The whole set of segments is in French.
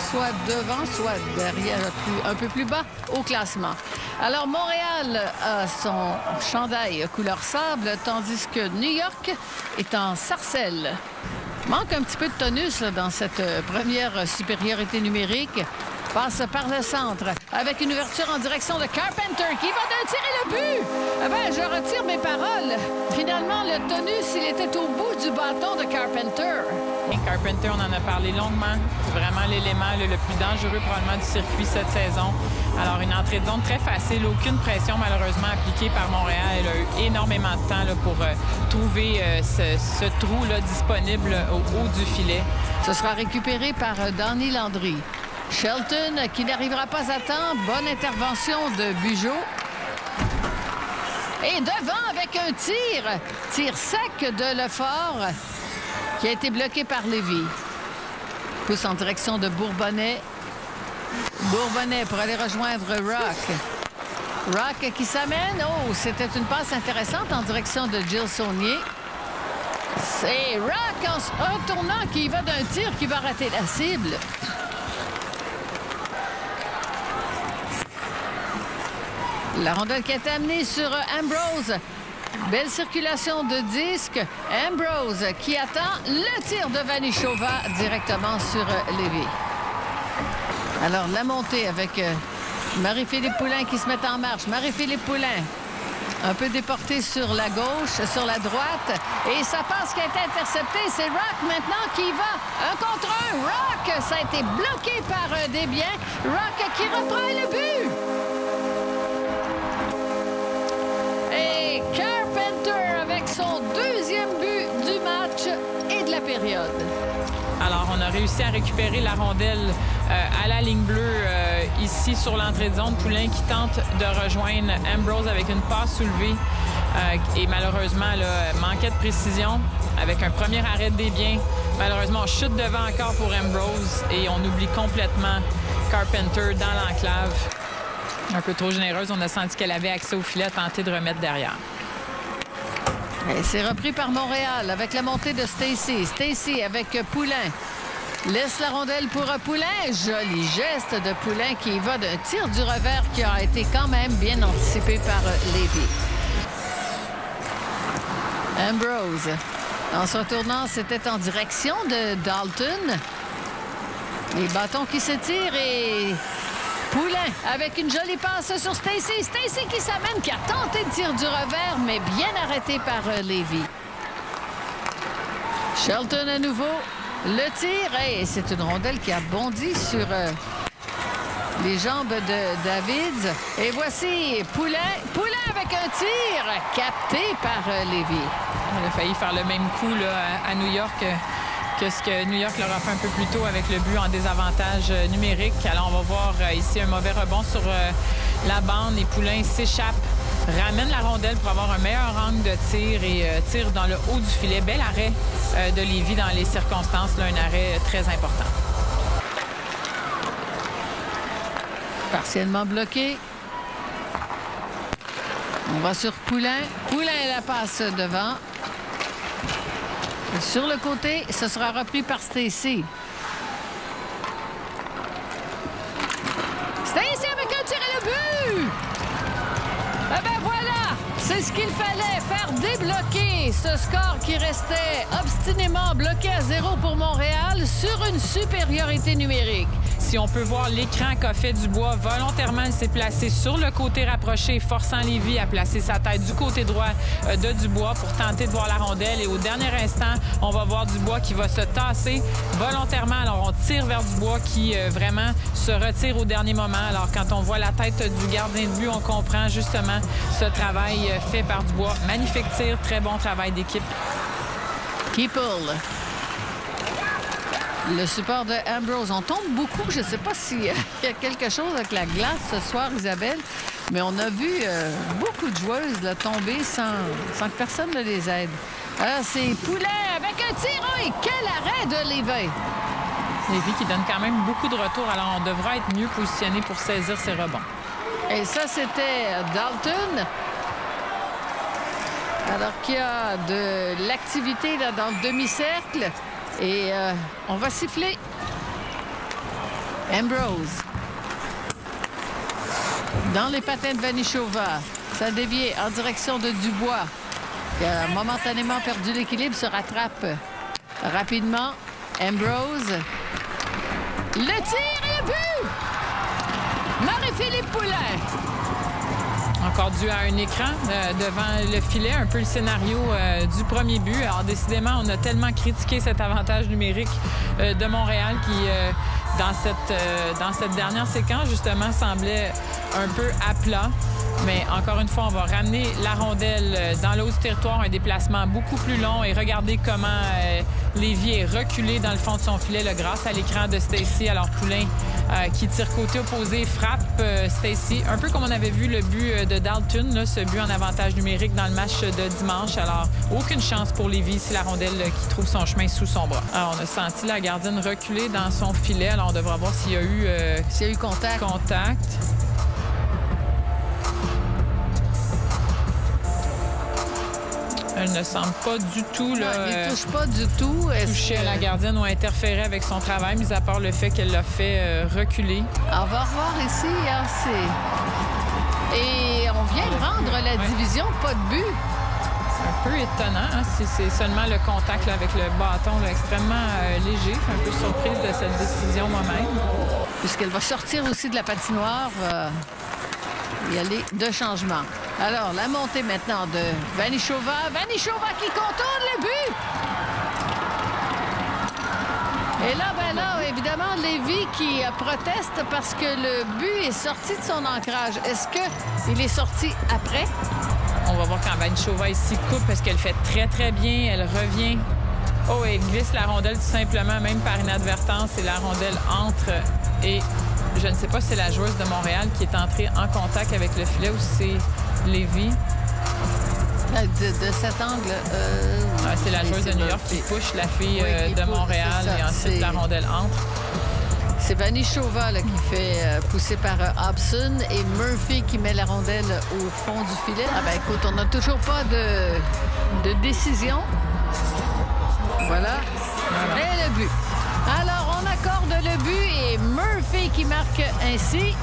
soit devant, soit derrière, un peu plus bas au classement. Alors, Montréal a son chandail couleur sable, tandis que New York est en sarcelle. Manque un petit peu de tonus là, dans cette première supériorité numérique. Passe par le centre avec une ouverture en direction de Carpenter qui va de tirer le but. Eh bien, je retire mes paroles. Finalement, le tonus, il était au bout du bâton de Carpenter. Carpenter, on en a parlé longuement. C'est vraiment l'élément le plus dangereux probablement du circuit cette saison. Alors, une entrée de zone très facile. Aucune pression, malheureusement, appliquée par Montréal. Elle a eu énormément de temps là, pour trouver ce trou-là disponible au haut du filet. Ce sera récupéré par Donnie Landry. Shelton qui n'arrivera pas à temps. Bonne intervention de Bugeaud. Et devant avec un tir. Tir sec de Lefort qui a été bloqué par Lévy. Pousse en direction de Bourbonnais. Bourbonnais pour aller rejoindre Rock. Rock qui s'amène. Oh, c'était une passe intéressante en direction de Jill Saunier. C'est Rock en tournant qui va d'un tir qui va rater la cible. La rondelle qui est amenée sur Ambrose. Belle circulation de disque. Ambrose qui attend le tir de Vanichova directement sur Lévy. Alors, la montée avec Marie-Philippe Poulin qui se met en marche. Marie-Philippe Poulin, un peu déportée sur la gauche, sur la droite. Et sa passe qui a été interceptée, c'est Rock maintenant qui va. Un contre un. Rock, ça a été bloqué par Desbiens. Rock qui reprend le but. Et Carpenter avec son deuxième but du match et de la période. Alors, on a réussi à récupérer la rondelle à la ligne bleue ici sur l'entrée de zone. Poulin qui tente de rejoindre Ambrose avec une passe soulevée. Et malheureusement, là, manquait de précision avec un premier arrêt de Desbiens. Malheureusement, on chute devant encore pour Ambrose et on oublie complètement Carpenter dans l'enclave. Un peu trop généreuse. On a senti qu'elle avait accès au filet, tenté de remettre derrière. Et c'est repris par Montréal avec la montée de Stacey. Stacey avec Poulin. Laisse la rondelle pour Poulin. Joli geste de Poulin qui va d'un tir du revers qui a été quand même bien anticipé par Lévy. Ambrose. En se retournant, c'était en direction de Dalton. Les bâtons qui s'étirent et Poulin avec une jolie passe sur Stacey. Stacey qui s'amène, qui a tenté de tir du revers, mais bien arrêté par Lévy. Shelton à nouveau. Le tir, et c'est une rondelle qui a bondi sur les jambes de Davids. Et voici Poulin. Poulin avec un tir capté par Lévy. On a failli faire le même coup là, à New York que ce que New York leur a fait un peu plus tôt avec le but en désavantage numérique. Alors, on va voir ici un mauvais rebond sur la bande. Et Poulin s'échappe, ramène la rondelle pour avoir un meilleur angle de tir et tire dans le haut du filet. Bel arrêt de Lévy dans les circonstances. Là, un arrêt très important. Partiellement bloqué. On va sur Poulin. Poulin la passe devant. Sur le côté, ce sera repris par Stacey. Stacey avec un tir et le but! Eh bien voilà! C'est ce qu'il fallait, faire débloquer ce score qui restait obstinément bloqué à 0 pour Montréal sur une supériorité numérique. Si on peut voir l'écran qu'a fait Dubois, volontairement, il s'est placé sur le côté rapproché, forçant Lévy à placer sa tête du côté droit de Dubois pour tenter de voir la rondelle. Et au dernier instant, on va voir Dubois qui va se tasser volontairement. Alors, on tire vers Dubois qui vraiment se retire au dernier moment. Alors, quand on voit la tête du gardien de but, on comprend justement ce travail fait par Dubois. Magnifique tir, très bon travail d'équipe. Keeple. Le support de Ambrose. On tombe beaucoup. Je ne sais pas s'il y a quelque chose avec la glace ce soir, Isabelle, mais on a vu beaucoup de joueuses là, tomber sans que personne ne les aide. C'est Poulin avec un tir. Et quel arrêt de Lévy! Lévy qui donne quand même beaucoup de retours. Alors, on devra être mieux positionné pour saisir ses rebonds. Et ça, c'était Dalton. Alors qu'il y a de l'activité là, dans le demi-cercle. Et on va siffler. Ambrose. Dans les patins de Vanichova. Ça a dévié en direction de Dubois, qui a momentanément perdu l'équilibre, se rattrape rapidement. Ambrose. Le tir et le but! Marie-Philippe Poulin. Encore dû à un écran devant le filet, un peu le scénario du premier but. Alors, décidément, on a tellement critiqué cet avantage numérique de Montréal qui, dans cette dernière séquence, justement, semblait un peu à plat. Mais encore une fois, on va ramener la rondelle dans le haut du territoire, un déplacement beaucoup plus long. Et regardez comment Lévis est reculé dans le fond de son filet là, grâce à l'écran de Stacey. Alors Poulin qui tire côté opposé, frappe Stacey. Un peu comme on avait vu le but de Dalton, là, ce but en avantage numérique dans le match de dimanche. Alors, aucune chance pour Lévis si la rondelle qui trouve son chemin sous son bras. Alors, on a senti la gardienne reculer dans son filet. Alors, on devra voir s'il y a eu contact. Elle ne semble pas du tout elle ne touche pas du tout. Toucher à la gardienne ou interférer avec son travail, mis à part le fait qu'elle l'a fait reculer. On va revoir ici. Et on vient de rendre la division, pas de but. C'est un peu étonnant. Hein? C'est seulement le contact là, avec le bâton là, extrêmement léger. Je suis un peu surprise de cette décision moi-même. Puisqu'elle va sortir aussi de la patinoire. Il y a les deux changements. Alors, la montée maintenant de Vanichova. Vanichova qui contourne le but! Et là, évidemment, Lévis qui proteste parce que le but est sorti de son ancrage. Est-ce qu'il est sorti après? On va voir quand Vanichova ici coupe parce qu'elle fait très, très bien. Elle revient. Oh, elle glisse la rondelle tout simplement, même par inadvertance. Et la rondelle entre et... Je ne sais pas si c'est la joueuse de Montréal qui est entrée en contact avec le filet ou si c'est Lévis. De cet angle... c'est la joueuse de New York qui push la fille de Montréal et ensuite la rondelle entre. C'est Vanichova là, qui fait pousser par Hobson et Murphy qui met la rondelle au fond du filet. Ah ben écoute, on n'a toujours pas de décision. Voilà. Et le but. Alors, on accorde le but et Murphy qui marque ainsi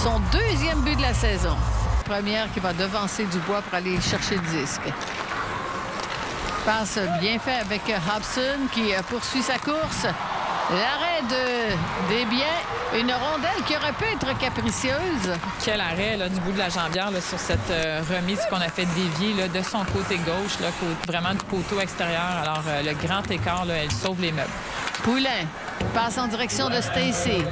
son deuxième but de la saison. Première qui va devancer Dubois pour aller chercher le disque. Passe bien fait avec Hobson qui poursuit sa course. L'arrêt de Desbiens, une rondelle qui aurait pu être capricieuse. Quel arrêt là, du bout de la jambière là, sur cette remise qu'on a fait dévier là, de son côté gauche, là, vraiment du poteau extérieur. Alors, le grand écart, là, elle sauve les meubles. Poulin passe en direction de Stacey.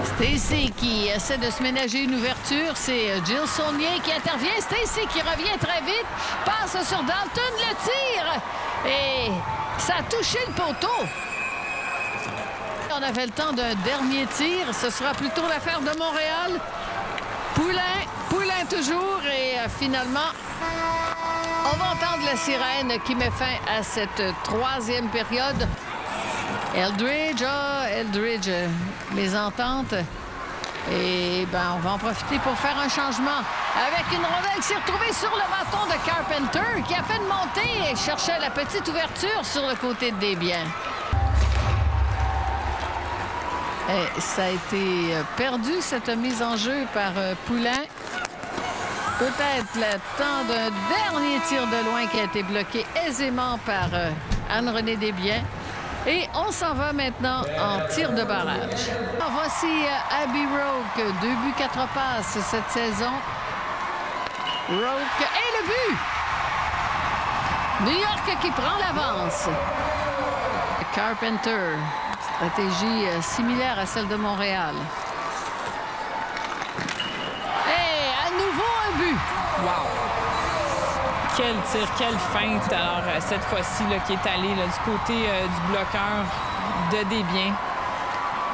Stacey qui essaie de se ménager une ouverture. C'est Jill Saunier qui intervient. Stacey qui revient très vite. Passe sur Dalton, le tire. Et ça a touché le poteau. On avait le temps d'un dernier tir. Ce sera plutôt l'affaire de Montréal. Poulin toujours. Et finalement, on va entendre la sirène qui met fin à cette troisième période. Eldridge, mésentente. Et on va en profiter pour faire un changement. Avec une rondelle qui s'est retrouvée sur le bâton de Carpenter, qui a fait une montée et cherchait la petite ouverture sur le côté de Desbiens. Et ça a été perdu, cette mise en jeu par Poulin. Peut-être le temps d'un dernier tir de loin qui a été bloqué aisément par Anne-Renée Desbiens. Et on s'en va maintenant en tir de barrage. Voici Abby Roque, 2 buts, 4 passes cette saison. Roque et le but! New York qui prend l'avance. Carpenter, stratégie similaire à celle de Montréal. Et à nouveau un but! Wow! Quel tir, quelle feinte. Alors, cette fois-ci, qui est allée là, du côté du bloqueur de Desbiens.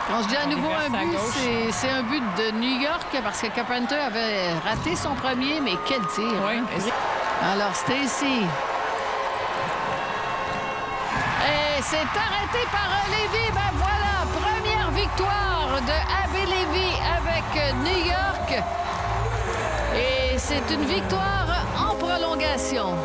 Quand je dis à nouveau un but, c'est un but de New York parce que Carpenter avait raté son premier, mais quel tir! Oui. Hein? Alors, Stacey. Et c'est arrêté par Lévis. Ben voilà, première victoire de Abby Lévis avec New York. Et c'est une victoire en prolongation.